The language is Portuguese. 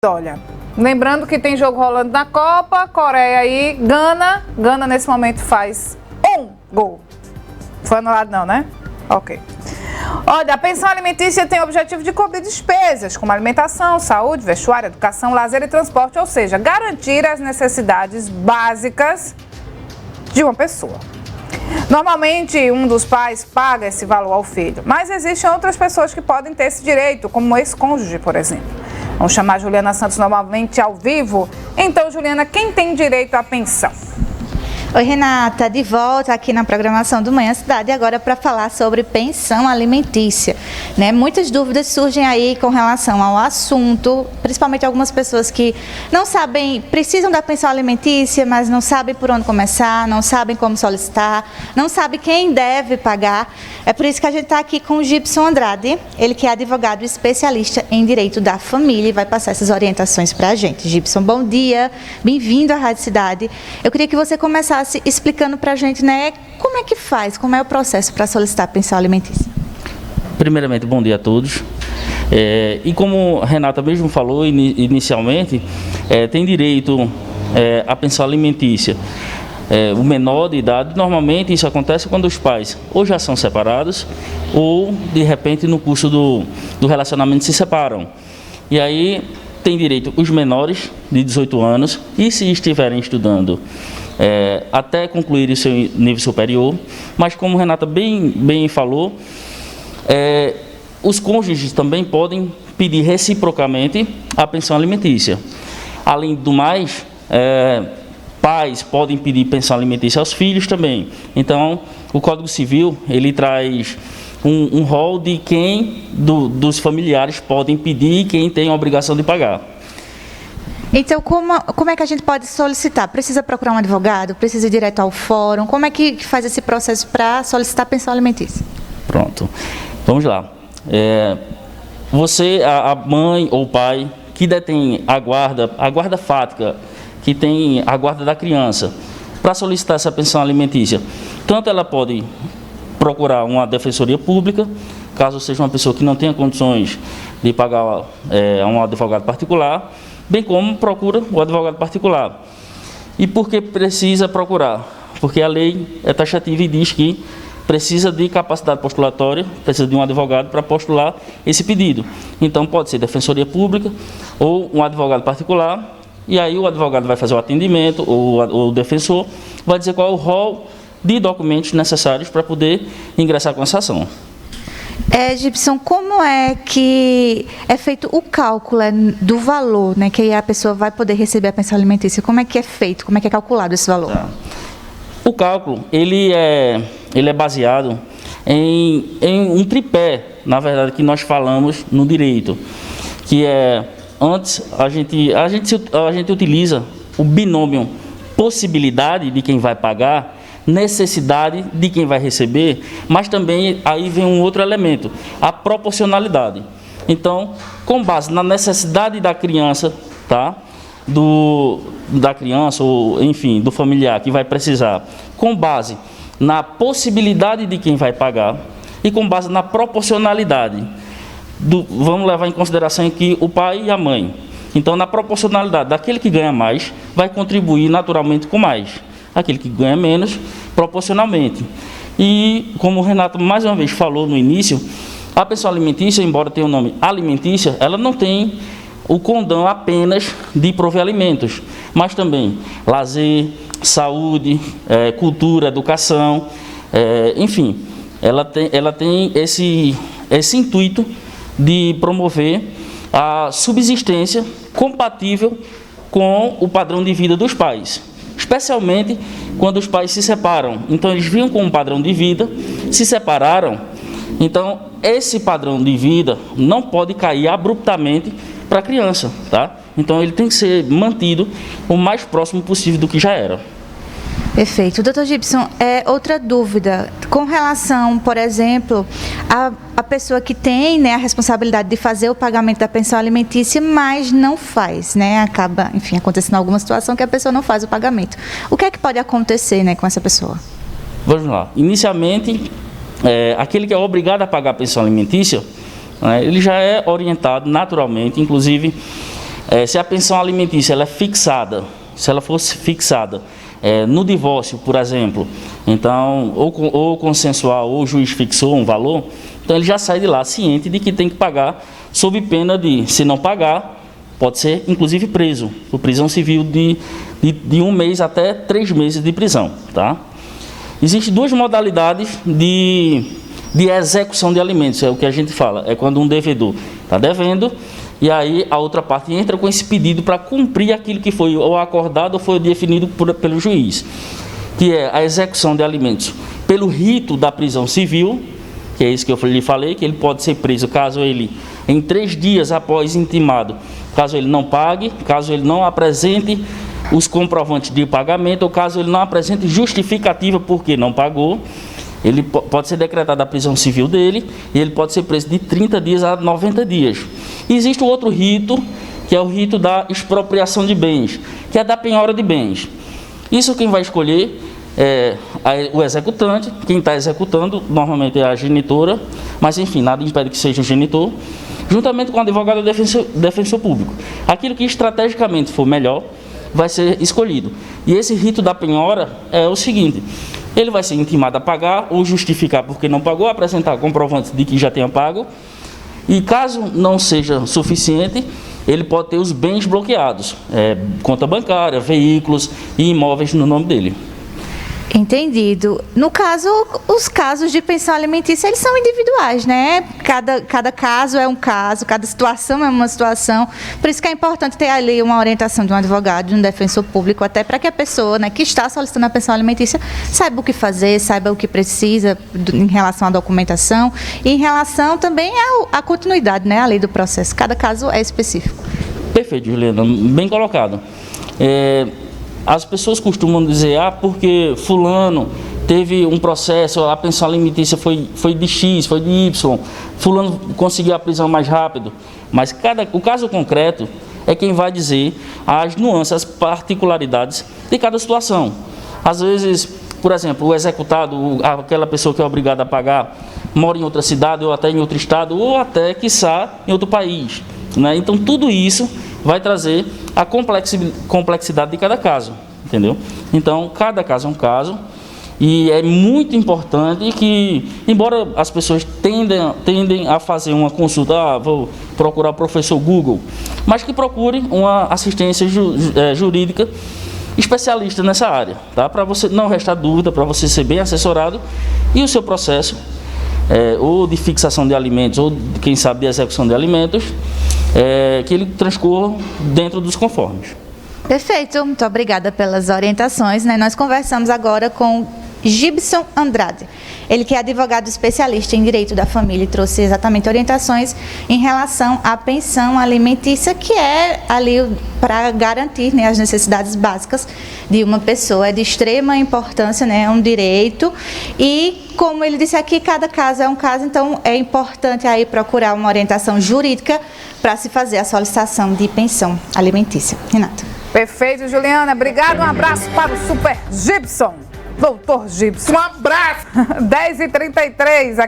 Olha, lembrando que tem jogo rolando na Copa, Coreia e Gana. Gana nesse momento faz 1 gol. Foi anulado não, né? Ok. Olha, a pensão alimentícia tem o objetivo de cobrir despesas como alimentação, saúde, vestuário, educação, lazer e transporte, ou seja, garantir as necessidades básicas de uma pessoa. Normalmente, um dos pais paga esse valor ao filho, mas existem outras pessoas que podem ter esse direito, como o ex-cônjuge, por exemplo. Vamos chamar a Juliana Santos novamente ao vivo. Então, Juliana, quem tem direito à pensão? Oi, Renata, de volta aqui na programação do Manhã Cidade, agora para falar sobre pensão alimentícia, né? Muitas dúvidas surgem aí com relação ao assunto, principalmente algumas pessoas que não sabem, precisam da pensão alimentícia, mas não sabem por onde começar, não sabem como solicitar, não sabem quem deve pagar. É por isso que a gente está aqui com o Gibson Andrade, ele que é advogado especialista em direito da família e vai passar essas orientações para a gente. Gibson, bom dia, bem-vindo à Rádio Cidade. Eu queria que você começasse explicando para a gente, né, como é que faz, como é o processo para solicitar a pensão alimentícia. Primeiramente, bom dia a todos. E como a Renata mesmo falou inicialmente, tem direito à pensão alimentícia o menor de idade. Normalmente isso acontece quando os pais ou já são separados ou de repente no curso do relacionamento se separam. E aí tem direito os menores de 18 anos e se estiverem estudando até concluir o seu nível superior, mas como a Renata bem falou, os cônjuges também podem pedir reciprocamente a pensão alimentícia. Além do mais, pais podem pedir pensão alimentícia aos filhos também. Então, o Código Civil, ele traz um rol de dos familiares podem pedir e quem tem a obrigação de pagar. Então, como é que a gente pode solicitar? Precisa procurar um advogado? Precisa ir direto ao fórum? Como é que faz esse processo para solicitar pensão alimentícia? Pronto. Vamos lá. Você, a mãe ou pai que detém a guarda fática, que tem a guarda da criança, para solicitar essa pensão alimentícia, tanto ela pode procurar uma defensoria pública, caso seja uma pessoa que não tenha condições de pagar a um advogado particular, bem como procura o advogado particular. E por que precisa procurar? Porque a lei é taxativa e diz que precisa de capacidade postulatória, precisa de um advogado para postular esse pedido. Então pode ser defensoria pública ou um advogado particular, e aí o advogado vai fazer o atendimento, ou o defensor vai dizer qual é o rol de documentos necessários para poder ingressar com essa ação. Gibson, como é que é feito o cálculo do valor, né, que a pessoa vai poder receber a pensão alimentícia? Como é que é feito? Como é que é calculado esse valor? Tá. O cálculo, ele é baseado em um tripé, na verdade, que nós falamos no direito, que antes a gente utiliza o binômio possibilidade de quem vai pagar, necessidade de quem vai receber, mas também aí vem um outro elemento, a proporcionalidade. Então, com base na necessidade da criança, tá? Da criança ou, enfim, do familiar que vai precisar, com base na possibilidade de quem vai pagar e com base na proporcionalidade. Vamos levar em consideração aqui o pai e a mãe. Então, na proporcionalidade daquele que ganha mais, vai contribuir naturalmente com mais. Aquele que ganha menos, proporcionalmente. E, como o Renato mais uma vez falou no início, a pensão alimentícia, embora tenha o nome alimentícia, ela não tem o condão apenas de prover alimentos, mas também lazer, saúde, cultura, educação, enfim, ela tem esse intuito de promover a subsistência compatível com o padrão de vida dos pais, especialmente quando os pais se separam. Então, eles vinham com um padrão de vida, se separaram, então esse padrão de vida não pode cair abruptamente para a criança, tá? Então, ele tem que ser mantido o mais próximo possível do que já era. Perfeito. Doutor Gibson, outra dúvida, com relação, por exemplo, a pessoa que tem, né, a responsabilidade de fazer o pagamento da pensão alimentícia, mas não faz, né, acaba, enfim, acontecendo alguma situação que a pessoa não faz o pagamento. O que é que pode acontecer, né, com essa pessoa? Vamos lá. Inicialmente, aquele que é obrigado a pagar a pensão alimentícia, ele já é orientado naturalmente, inclusive Se a pensão alimentícia ela é fixada, se ela fosse fixada no divórcio, por exemplo, então, ou consensual, ou o juiz fixou um valor, então ele já sai de lá ciente de que tem que pagar, sob pena de, se não pagar, pode ser inclusive preso, por prisão civil de 1 mês até 3 meses de prisão. Tá? Existem 2 modalidades de execução de alimentos, é o que a gente fala, é quando um devedor está devendo, e aí a outra parte entra com esse pedido para cumprir aquilo que foi ou acordado ou foi definido pelo juiz, que é a execução de alimentos pelo rito da prisão civil, que é isso que eu lhe falei, que ele pode ser preso caso ele, em 3 dias após intimado, caso ele não pague, caso ele não apresente os comprovantes de pagamento, ou caso ele não apresente justificativa porque não pagou, ele pode ser decretada a prisão civil dele e ele pode ser preso de 30 dias a 90 dias. E existe o outro rito, que é o rito da expropriação de bens, que é da penhora de bens. Isso quem vai escolher é o executante, quem está executando normalmente é a genitora, mas enfim, nada impede que seja o genitor, juntamente com o advogado defensor público. Aquilo que estrategicamente for melhor vai ser escolhido. E esse rito da penhora é o seguinte: ele vai ser intimado a pagar ou justificar porque não pagou, apresentar comprovante de que já tenha pago, e caso não seja suficiente, ele pode ter os bens bloqueados, conta bancária, veículos e imóveis no nome dele. Entendido. No caso, os casos de pensão alimentícia, eles são individuais, né? Cada caso é um caso, cada situação é uma situação. Por isso que é importante ter ali uma orientação de um advogado, de um defensor público, até para que a pessoa, né, que está solicitando a pensão alimentícia saiba o que fazer, saiba o que precisa em relação à documentação e em relação também à continuidade, né, ali do processo. Cada caso é específico. Perfeito, Juliana. Bem colocado. As pessoas costumam dizer, porque fulano teve um processo, a pensão alimentícia foi de X, foi de Y, fulano conseguiu a prisão mais rápido. Mas o caso concreto é quem vai dizer as nuances, as particularidades de cada situação. Às vezes, por exemplo, o executado, aquela pessoa que é obrigada a pagar, mora em outra cidade, ou até em outro estado, ou até, quiçá, em outro país. Né? Então, tudo isso vai trazer a complexidade de cada caso, entendeu? Então, cada caso é um caso, e é muito importante que, embora as pessoas tendem a fazer uma consulta, vou procurar o professor Google, mas que procurem uma assistência jurídica especialista nessa área, tá? Para você não restar dúvida, para você ser bem assessorado e o seu processo, ou de fixação de alimentos, ou quem sabe de execução de alimentos, que ele transcorra dentro dos conformes. Perfeito, muito obrigada pelas orientações, né? Nós conversamos agora com Gibson Andrade, ele que é advogado especialista em direito da família e trouxe exatamente orientações em relação à pensão alimentícia, que é ali para garantir, né, as necessidades básicas de uma pessoa. É de extrema importância, né, é um direito, e como ele disse aqui, cada caso é um caso, então é importante aí procurar uma orientação jurídica para se fazer a solicitação de pensão alimentícia. Renato. Perfeito, Juliana. Obrigado. Um abraço para o Super Gibson. Doutor Gibson. Um abraço! 10h33.